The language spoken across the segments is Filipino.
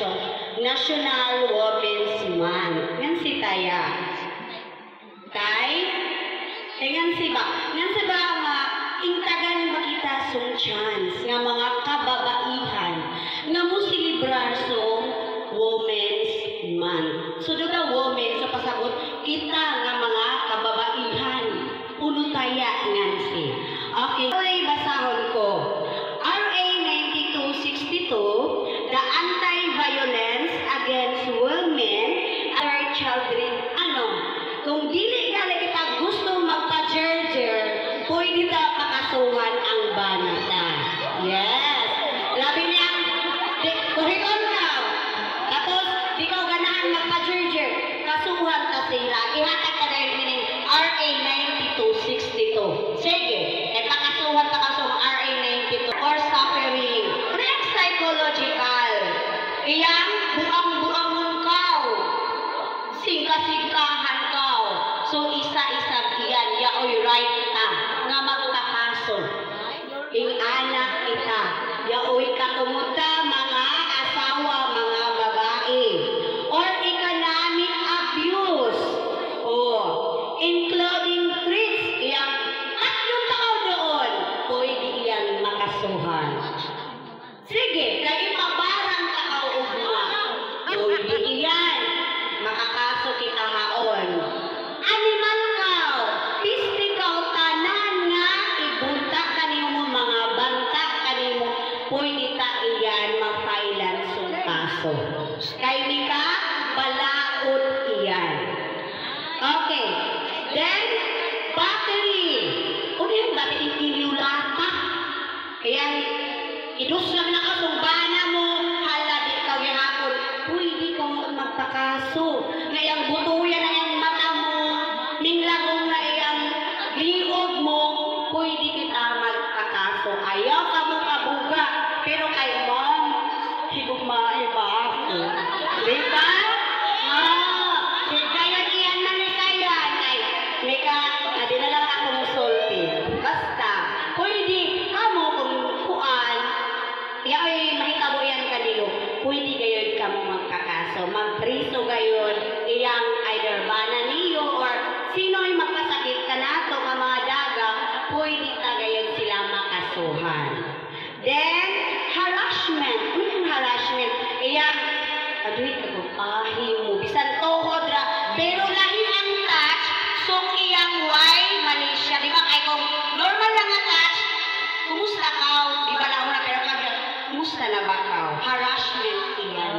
celebration, National Women's Month. Ngan si Taya. Tay? Ngan si ba? Nga intagan ba kita song chance nga mga kababaihan nga mo silibrar song Women's Month. So doon na women, so pasagot, kita nga mga kababaihan. Uno taya ngan si. Okay, so basahon ko. RA 9262, the Anti-Violence Against Women and Their Children. Ano? Kung dili nga kita gusto magpa-jerjer, pwede ta pakasuhan ang banata. Yes. Labi niya, kuhiton ka. Tapos, di ka ganahan magpa-jerjer. Kasuhan ka sila. Ihatag ka dahil meaning RA 9262. Sige. Pakasuhan ka kasong RA 92 for suffering. Next, psychological. Iyang buang-buangon kao. Singka-singkahan kao. So, isa-isa iyan. Yaoy right ta. Nga magkakaso. Ing anak kita. Yaoy katumuta mga asawa, mga babae. Or economic abuse. Oh. Including threats. Iyang tatlong tao doon. Pwede iyan makasuhan. Sige, kaya mabarang tao ugma. Pwede iyan. Makakaso kita haon. Animal cow. Physical tanan nga. Ibunta kanimo mga banta kanimo. Pwede ta iyan ma-failan sung kaso. Kaya ni ka, balaod iyan. Okay. Then, battery. Ano yung battery? Iniulata. Kaya, idus lang na kasong bana mo. Hala, di ikaw yung hapon. Pwede kong magpakaso. Ngayang butuyan na yung mata mo. Minglagong na yung liog mo. Pwede kita magpakaso. Ayaw ka mo kabuga. Pero kay mom, higugmae ba ako? Diba? Kaya iyan na ni kaya. Mika, di na lang ako musulti. Basta, pwede kamo kung kuan, ay mahitabo yan kanilo, pwede gayon ka mo magkakaso. Magpriso gayon, iyang either bana niyo or sino'y magpasakit ka nato ka mga daga, pwede ta gayon sila makasuhan. Then, harassment. Ano yung harassment? Iyang, aduit ako, mo, bisan tuhod ra, pero lahi ang touch, so iyang why Malaysia, di ba? Kaya kung normal lang ang touch, kumusta ka? Di ba na pero kaya, kumusta na ba ka? Harassment iyan.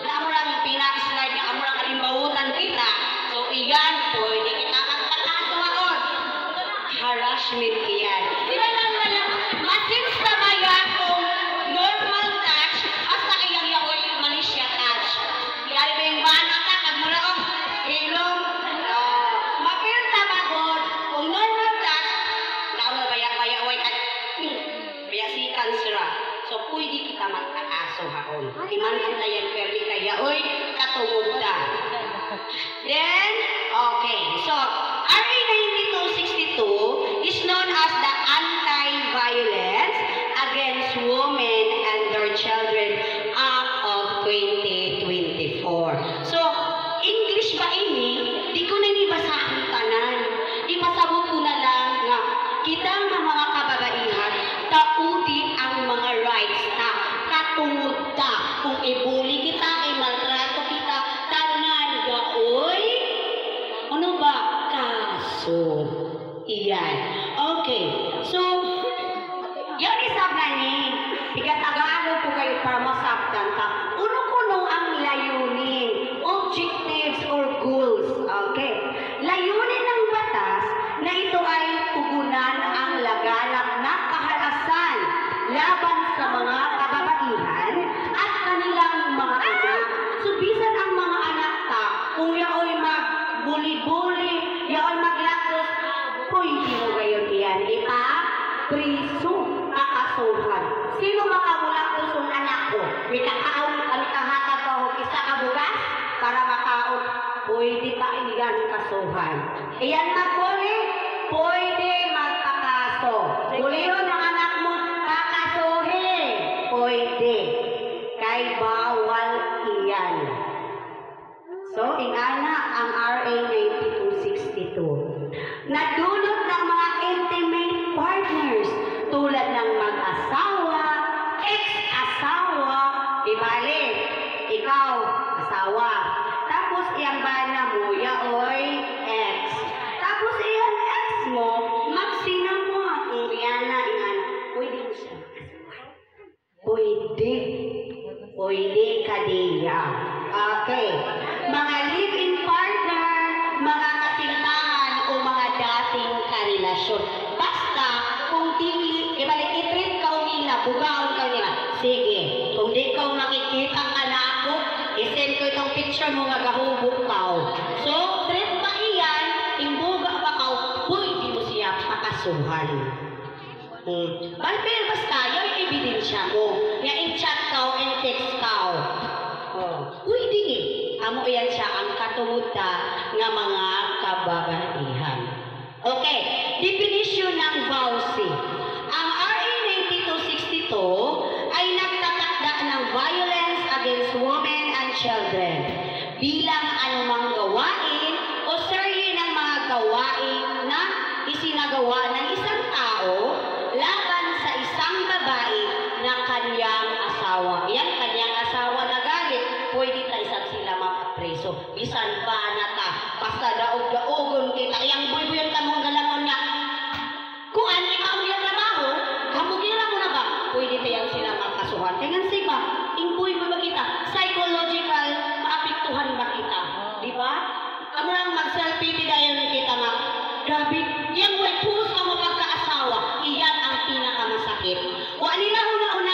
Amo lang pina-slide niya, amo lang kalimbawutan kita. So iyan, pwede kita magpakaso ako. Harassment iyan. Di ba lang masin sa maya kung normal touch, hasta iyang yaoy Malaysia touch. Kaya ba yung bana ka, kagmula kong ilong, mapilta ba God, kung normal touch, naon na baya-baya-way ka, bayasikan sila. So, pwede kita magkakaso haon. Iman kita yan, perdi kaya, oy, katungod ka. Then, okay. So, RA 9262 is known as the Anti-Violence Against Women and Their Children Act of 2024. So, English ba ini? Di ko na inibasahan tanan. Ipasabot ko na lang nga, kita nga mga kababaihan, taudi ang mga rights na katungod ta. Kung ibuli kita, imaltrato kita, tanan gaoy. Ano ba? Kaso. Iyan. Okay. So, yan isab na ni, igatagalo po kayo para masabtan ta. Uno-kuno ang layunin, objectives or goals. Okay. Layunin ng batas na ito ay tugunan ang laganap na kahalasan laban sa mga kababaihan at kanilang mga anak. So, bisan ang mga anak ta, kung yaoy magbuli-buli, yaoy maglakos, pwede mo gayon iyan. Ipa-priso, kakasuhan. Sino makabulakos ang anak ko? May kakaon, kami kahatag ko, isa ka bukas para makaon. Pwede pa iyan kasuhan. Iyan magbuli, pwede magpakaso. Buliyon ang anak mo, kakasuhin. Pwede. kay bawal iyan. So, ingana ang RA 9262. Nadulot ng mga intimate partners tulad ng mag-asawa, ex-asawa, ibali, ikaw, asawa. Tapos, iyang bana mo, yaoy, ex. Tapos, iyang ex mo, magsina mo, kung iyana, pwede mo siya. Pwede. Pwede ka diya. Okay. Mga live-in partner, mga kasintahan o mga dating karelasyon. Basta, kung dili, i-treat ka nila, bugaon ka nila. Sige, kung di ka makikita ka na ako, isend ko itong picture mo nga gahubog ka. So, treat pa iyan, imbuga pa ka, pwede mo siya pakasuhan. Balpil basta, yung ebidensya mo. Yung in-chat ka o in-text ka. Pwede eh. Amo yan siya ang katumuta ng mga kababaihan. Okay, definition ng vowsy. Ang RA 9262 ay nagtatakda ng violence against women and children bilang anumang gawain o serye ng mga gawain na isinagawa ng isang tao laban sa isang babae na kanyang asawa. Yan, kanyang asawa na galit, pwede ta isang sila mapapreso. Bisan ba na ta, basta daog-daogon kita, yang buy-buyon ka mong galangon nga. Kung ano yung yung trabaho, kamugila mo na ba? Pwede tayang sila makasuhan. Kaya nga siba, imbuy mo ba kita? Psychological, maapektuhan ba kita? Di ba? Kamu lang mag-self-pity dahil kita nga, grabe, yung way, puso ka mo pagka-asawa, iyan ang pinakamasakit. Wa nila una-una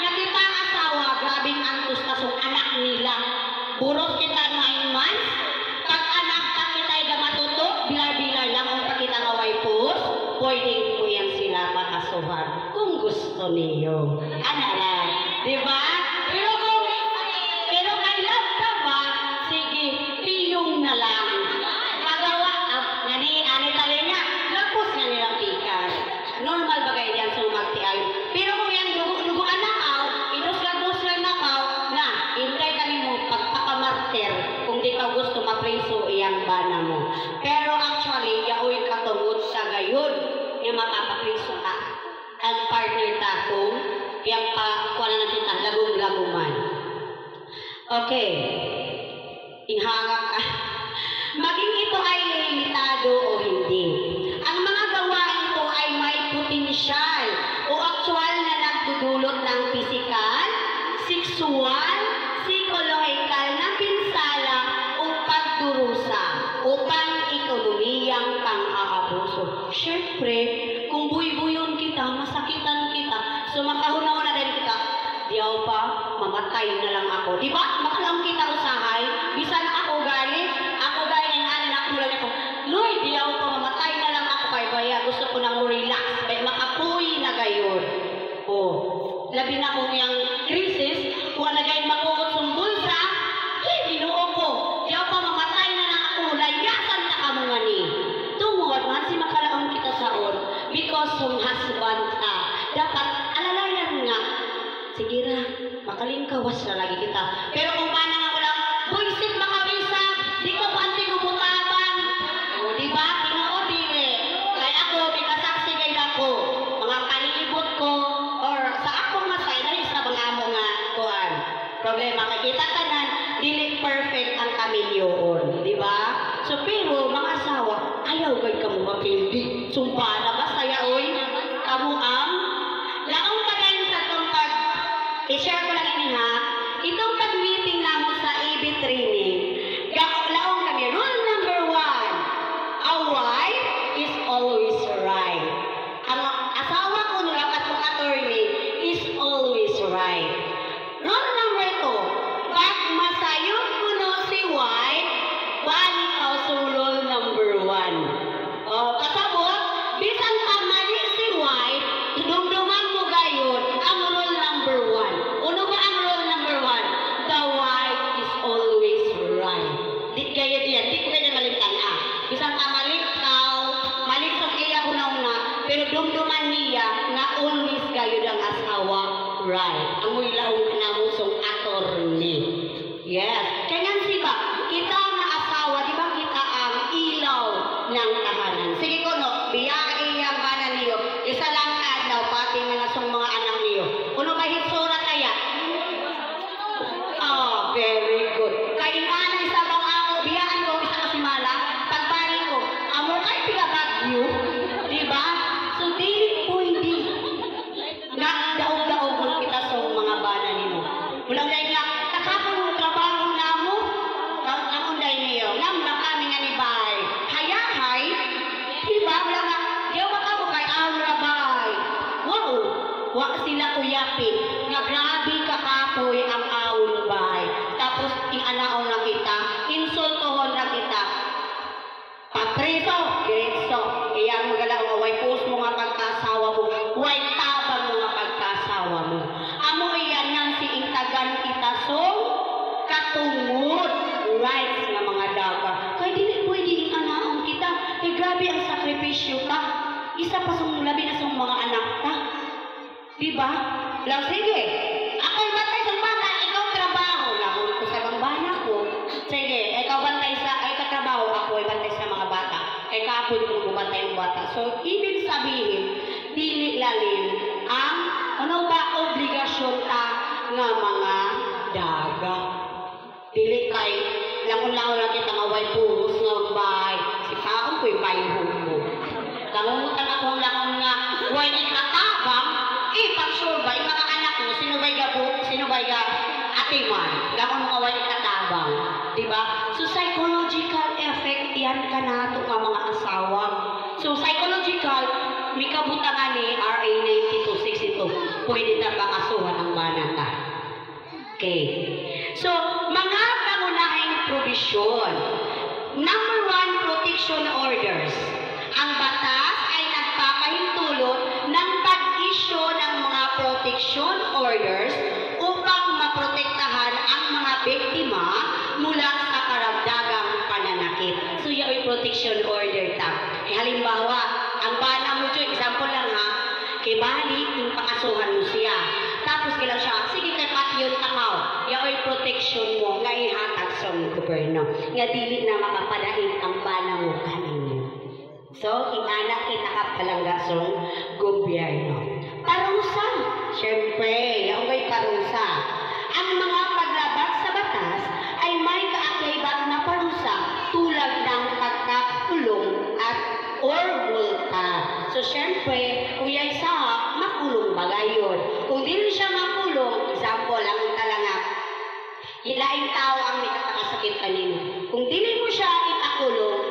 nakita ang asawa, grabing antos na sung anak nila. Burot kita 9 months, pag anak ka kita ay matuto, bilar-bilar lang ang pakita nga way pus, pwedeng po yan sila makasuhan kung gusto niyo. Ano lang, di ba? Pero kay love ka ba, sige, piyong na lang. Magawa, ani tali niya, lapos nga nilang pikas. Normal ba kayo yan sa magtiay? Pero kung yan duguan na kaw, inuslan na kaw, na, hintay kami mo pagpakamarter kung di ka gusto mapreso iyang bana mo. Pero actually, yaoy katungod sa gayon, yung mapapapreso ka. Ang partner ta kung yung kuha na natin lagong-laguman. Okay. Inhangak ka. Maging ito ay limitado o hindi. Ang mga gawain ito ay may potensyal o aktual na nagdudulot ng pisikal, sexual, psikolohikal na pinsala o pagdurusa o pang-ekonomiyang pang-aabuso. Siyempre, kung buy-buyon kita, masakitan kita, so makahuna-una din kita, diyaw pa, mamatay na lang ako. Diba? Makalang kita usahay, bisan ako galing ng anak mo lang ako, Lord, diyaw pa, mamatay na lang ako kay Baya, gusto ko nang relax, may makapuy na gayon. Oh, labi na kong yung krisis, kung nagay makukot sumbol sa, ginoo ko, diyaw pa, mamatay na lang ako, layasan na ka mga ni. Tungod, man si makalaong kita saon, because yung husband ka, dapat alalayan nga, sige na, makalingkawas na lagi kita. Pero kung paano nga walang, buisit makawisa, di ko panti kumutaban. O, diba? Tinood, dire. Kaya ako, binasaksi kayo ako. Mga palibot ko, or sa akong masay, dahil sa mga mo nga, kuhan. Problema, kakita tanan, dili perfect ang kamilyoon. Diba? So, pero, mga asawa, ayaw kayo ka mo mapildi. Sumpa na ba saya, oy? Kamu ang laong pagayon sa itong i-share ko lang ini ha. Itong pag-meeting namin sa AB training, laong kami, rule number 1, a wife is always right. Ang asawa ko nung atong attorney is always right. Rule number 2, pag masayot ko no si wife, balik ka sa rule number 1. Kasabot, bisan pa mali si wife, dumduman mo gayon ang rule number 1. Uno ba ang rule number 1? laong namusong attorney. Yes. Kaya siba, kita na asawa, di ba kita ang ilaw ng tahanan. Sige ko no, biya iyang banan niyo. Isa lang adlaw pati nga sung mga anak niyo. Kuno ba hitsura kaya? Oh, very good. Kaya anay sa bang ako, biyaan ko isa ka simala, pagbalik ko, amo kay pinabagyo, di ba? So dili po hindi. Daog-daog kita sa mga bana niyo. Ulang dahil nga, kakapon mo trabaho na mo, ang unday niyo, ngam na kami nga ni Bay. Hayahay, di ba? Wala nga, di ba ka mo kay Bay? Wow, wa sila uyapin. Nga grabe kakapoy ang aon Bay. Tapos, ing-anaon na kita, insultohon na kita. Patriso, diretso, iyang magalaw nga, way post mo nga pagkasawa mo, way tabang mo nga pagkasawa mo. Amo iyan nang si intagan kita so katungod rights nga mga daga. Kaya dili pwede ing-anaon kita. Kaya grabe ang sakripisyo ka. Isa pa sa labi na sa mga anak ka. Diba? Lang sige. Ako'y bantay sa bata, ikaw trabaho. Lahon ko sa mga bana ko. Sige, ikaw bantay sa, ay katrabaho, ako'y bantay sa mga bata. Kaya kapon ko bantay ang bata. So, ibig sabihin, dili lalim ang ano ba obligasyon ta nga mga daga. Dili kay langon-langon lang kita nga way puros nga bay. Si kaon ko'y bayhon mo. Langungutan akong langon nga way ikatabang, pag-sure ba, yung mga anak mo, sino ba ga atiman? Langon nga way ikatabang. Diba? So, psychological effect yan ka na ito nga mga asawa. So, psychological, may kabutangan ni RA 9262. Pwede na pakasuhan ang banata. Okay. So, mga pangunahing provision. Number 1, protection orders. Ang batas ay nagpapahintulot ng pag-issue ng mga protection orders upang maprotektahan ang mga biktima mula sa karagdagang pananakit. So, yung protection order ta. Halimbawa, ang bana mo dyan, example lang ha, kay bali, yung pakasuhan mo siya. Tapos kailang siya, sige kay patyon takaw, yaoy protection mo, nga ihatag sa gobyerno. Nga dili na makapadaig ang bana mo kaninyo. So, inanak kinakapalangga sa gobyerno. Parusa, syempre, yaoy parusa. Ang mga paglabag sa batas ay may kaakibat na parusa tulad ng pagkakulong at or multa. So, syempre, kung yan sa makulong bagay yun. Kung di siya makulong, example, ang talaga, ilaing tao ang nakakasakit kanino. Kung dili mo siya ipakulong,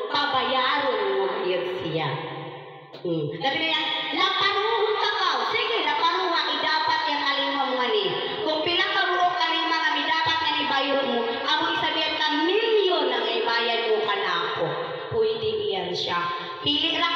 pabayaron mo yun siya. Sabi na yan, lapanuhon ka ka. Sige, lapanuha, idapat yung alingwa mo nga ni. Kung pilang kabuok alingwa nga, idapat nga ibayad mo, amo isabihan ka, milyon ang ibayad mo ka na ako. Pwede iyan siya. Pili ra